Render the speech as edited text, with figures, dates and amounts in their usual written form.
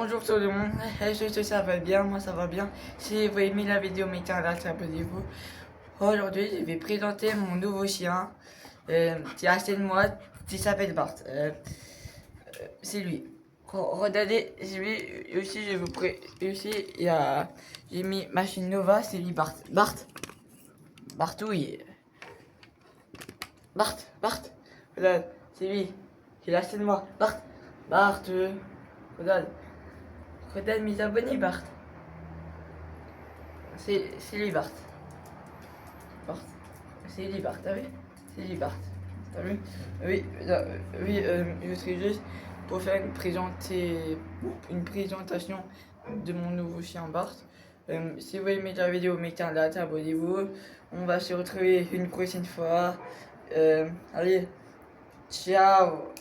Bonjour tout le monde, j'espère que ça va bien, moi ça va bien. Si vous aimez la vidéo, mettez un like, abonnez-vous. Aujourd'hui, je vais présenter mon nouveau chien qui a acheté de moi, qui s'appelle Bart. C'est lui. Regardez, lui aussi, je vous aussi, j'ai mis Machine Nova, c'est lui Bart. Bartouille. Bart, regarde, c'est lui. Il a acheté de moi. Bart, regarde. Regarde mes abonnés, Bart. C'est lui, Bart. C'est lui, Bart, t'as vu? C'est lui, Bart. T'as vu? Oui, je serai juste pour faire une présentation de mon nouveau chien Bart. Si vous aimez la vidéo, mettez un like, abonnez-vous. On va se retrouver une prochaine fois. Allez, ciao!